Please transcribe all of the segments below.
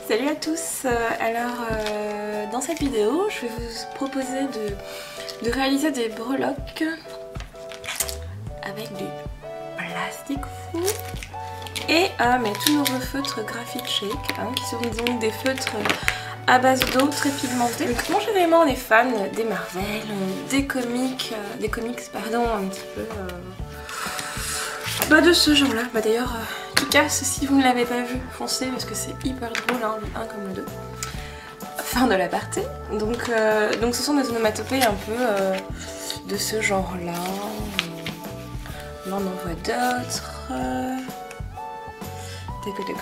Salut à tous. Dans cette vidéo je vais vous proposer de réaliser des breloques avec du plastique fou et mes tout nouveaux feutres Graphite Shake qui seront donc des feutres à base d'eau très pigmentée. Donc moi généralement on est fan des Marvel, des comics pardon, un petit peu de ce genre là. D'ailleurs Kick-Ass, si vous ne l'avez pas vu, foncez parce que c'est hyper drôle, hein, le 1 comme le 2. Fin de la partie. Donc ce sont des onomatopées un peu de ce genre là. Là on en voit d'autres.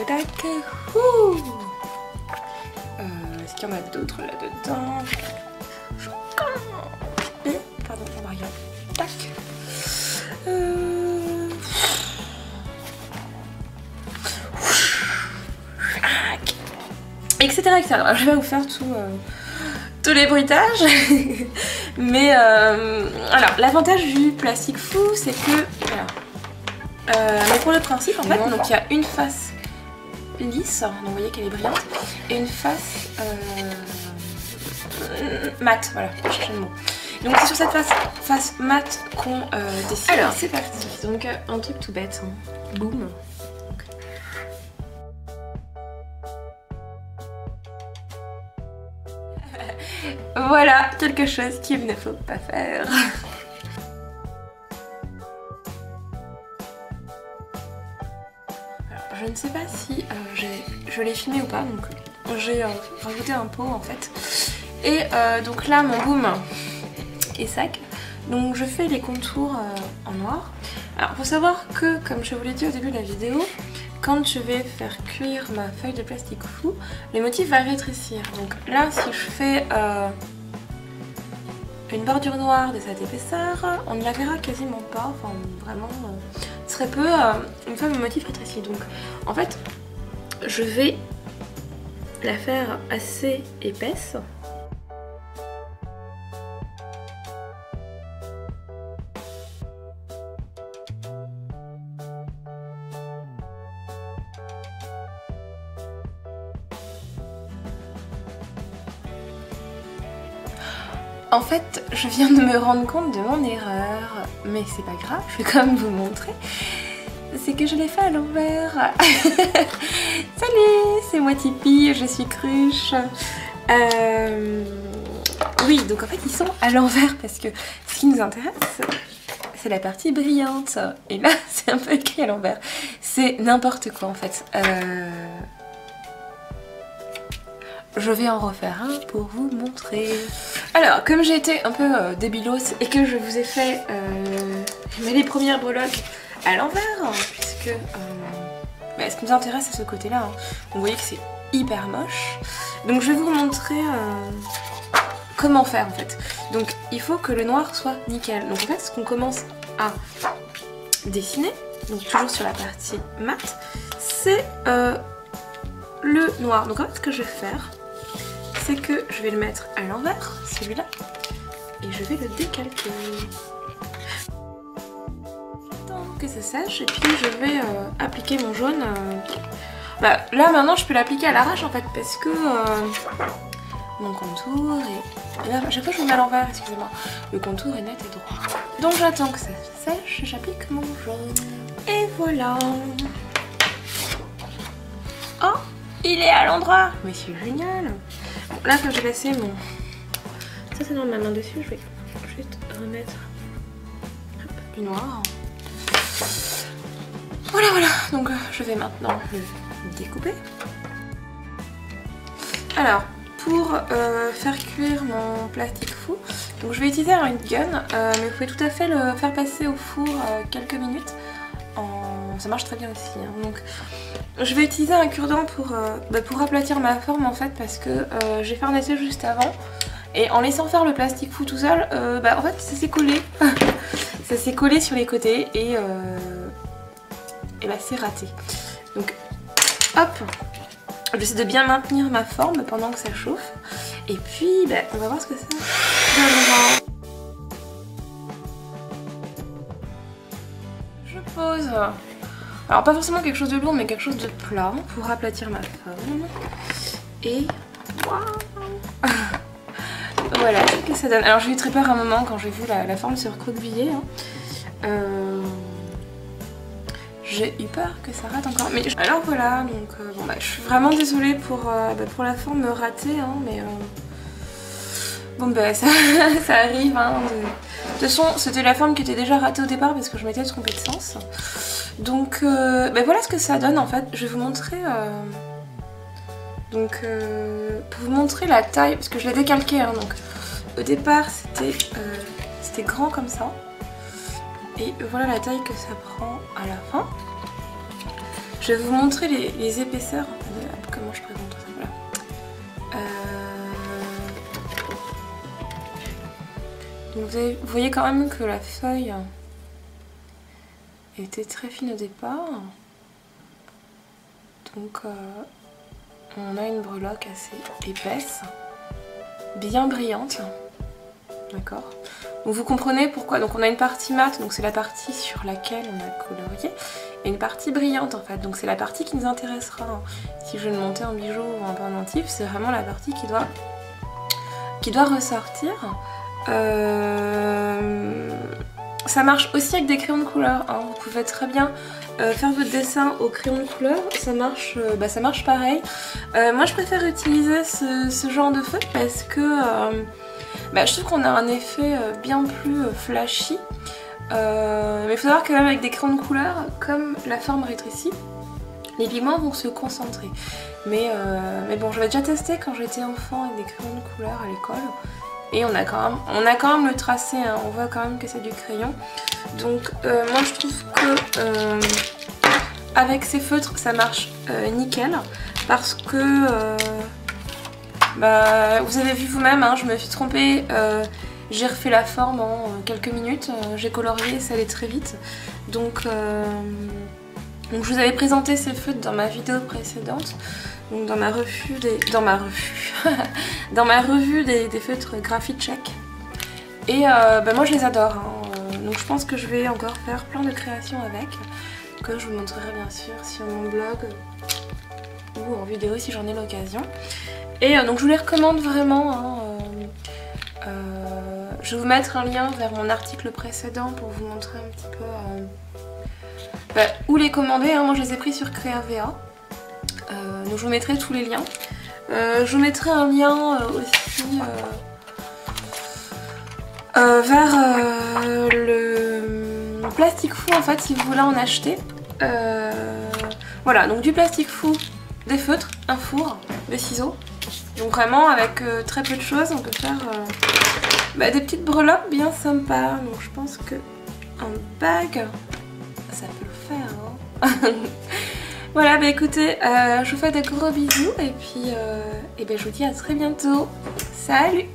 Tac. Est-ce qu'il y en a d'autres là-dedans? Pardon, on va rien. Tac. Etc. Alors, je vais vous faire tous les bruitages. Mais alors l'avantage du plastique fou c'est que mais pour le principe en fait, donc il y a une face lisse, donc vous voyez qu'elle est brillante, et une face mate, voilà, je cherche le mot. Donc c'est sur cette face mate qu'on dessine. Alors c'est parti, donc un truc tout bête, hein. Boum. Voilà quelque chose qu'il ne faut pas faire. Alors, je ne sais pas si je l'ai filmé ou pas, donc j'ai rajouté un pot en fait. Et donc là mon boom est sec, donc je fais les contours en noir. Alors faut savoir que, comme je vous l'ai dit au début de la vidéo, quand je vais faire cuire ma feuille de plastique fou, le motif va rétrécir. Donc là, si je fais une bordure noire de cette épaisseur, on ne la verra quasiment pas, enfin vraiment très peu, une fois le motif rétréci. Donc en fait, je vais la faire assez épaisse. En fait, je viens de me rendre compte de mon erreur, mais c'est pas grave, je vais quand même vous montrer. C'est que je l'ai fait à l'envers. Salut, c'est moi Tipeee, je suis Cruche. Oui, donc en fait ils sont à l'envers parce que ce qui nous intéresse, c'est la partie brillante. Et là, c'est un peu écrit à l'envers. C'est n'importe quoi en fait. Je vais en refaire un pour vous montrer. Alors, comme j'ai été un peu débilos et que je vous ai fait les premières breloques à l'envers, puisque ce qui nous intéresse c'est ce côté-là. Hein. Vous voyez que c'est hyper moche. Donc je vais vous montrer comment faire en fait. Donc il faut que le noir soit nickel. Donc en fait, ce qu'on commence à dessiner, donc toujours sur la partie mat, c'est le noir. Donc en fait, ce que je vais faire, c'est que je vais le mettre à l'envers, celui-là, et je vais le décalquer. J'attends que ça sèche et puis je vais appliquer mon jaune. Là maintenant je peux l'appliquer à l'arrache en fait parce que mon contour est... Là, à chaque fois je me mets à l'envers, excusez-moi. Le contour est net et droit. Donc j'attends que ça sèche et j'applique mon jaune. Et voilà. Oh, il est à l'endroit. Mais c'est génial. Là quand j'ai passé mon... Ça c'est dans ma main dessus, je vais juste remettre du noir. Voilà, donc je vais maintenant le découper. Alors, pour faire cuire mon plastique fou, donc je vais utiliser une gun, mais vous pouvez tout à fait le faire passer au four quelques minutes. Ça marche très bien aussi. Hein. Donc, je vais utiliser un cure-dent pour aplatir ma forme en fait parce que j'ai farnacé juste avant et en laissant faire le plastique fou tout seul, en fait ça s'est collé. Ça s'est collé sur les côtés et c'est raté. Donc hop, j'essaie de bien maintenir ma forme pendant que ça chauffe et puis on va voir ce que ça donnera. Je pose. Alors pas forcément quelque chose de lourd mais quelque chose de plat pour aplatir ma forme. Et waouh. Voilà ce que ça donne. Alors j'ai eu très peur un moment quand j'ai vu la forme se recroqueviller. Hein. J'ai eu peur que ça rate encore. Mais alors voilà, donc bon, bah, je suis vraiment désolée pour la forme ratée. Hein, mais bon bah ça, ça arrive. Hein, de toute façon c'était la forme qui était déjà ratée au départ parce que je m'étais trompée de sens. Donc bah, voilà ce que ça donne en fait. Je vais vous montrer... Donc pour vous montrer la taille, parce que je l'ai décalqué, hein, donc au départ c'était grand comme ça. Et voilà la taille que ça prend à la fin. Je vais vous montrer les épaisseurs. Comment je présente ça, voilà. Donc vous voyez quand même que la feuille était très fine au départ. Donc on a une breloque assez épaisse, bien brillante, d'accord. Donc vous comprenez pourquoi. Donc on a une partie mate, donc c'est la partie sur laquelle on a colorié, et une partie brillante en fait. Donc c'est la partie qui nous intéressera. Si je veux le monter en bijou ou en pendentif, c'est vraiment la partie qui doit ressortir. Ça marche aussi avec des crayons de couleur. Hein. Vous pouvez très bien faire votre dessin au crayon de couleur, ça marche pareil. Moi je préfère utiliser ce genre de feutre parce que je trouve qu'on a un effet bien plus flashy. Mais il faut savoir que même avec des crayons de couleur, comme la forme rétrécit, les pigments vont se concentrer. Mais bon, j'avais déjà testé quand j'étais enfant avec des crayons de couleur à l'école. Et on a quand même le tracé, hein, on voit quand même que c'est du crayon. Donc moi je trouve que avec ces feutres ça marche nickel. Parce que vous avez vu vous-même, hein, je me suis trompée. J'ai refait la forme en quelques minutes, j'ai colorié, ça allait très vite. Donc je vous avais présenté ces feutres dans ma vidéo précédente. Donc dans ma revue des feutres Graphite Check. Et moi je les adore. Hein. Donc je pense que je vais encore faire plein de créations avec. Que je vous montrerai bien sûr sur mon blog ou en vidéo si j'en ai l'occasion. Et donc je vous les recommande vraiment. Hein. Je vais vous mettre un lien vers mon article précédent pour vous montrer un petit peu où les commander. Hein. Moi je les ai pris sur Créavea. Donc je vous mettrai tous les liens. Je vous mettrai un lien aussi vers le plastique fou en fait si vous voulez en acheter. Voilà, donc du plastique fou, des feutres, un four, des ciseaux. Donc vraiment avec très peu de choses on peut faire des petites breloques bien sympas. Donc je pense que un bag ça peut le faire. Hein. Voilà, écoutez, je vous fais des gros bisous et puis je vous dis à très bientôt. Salut!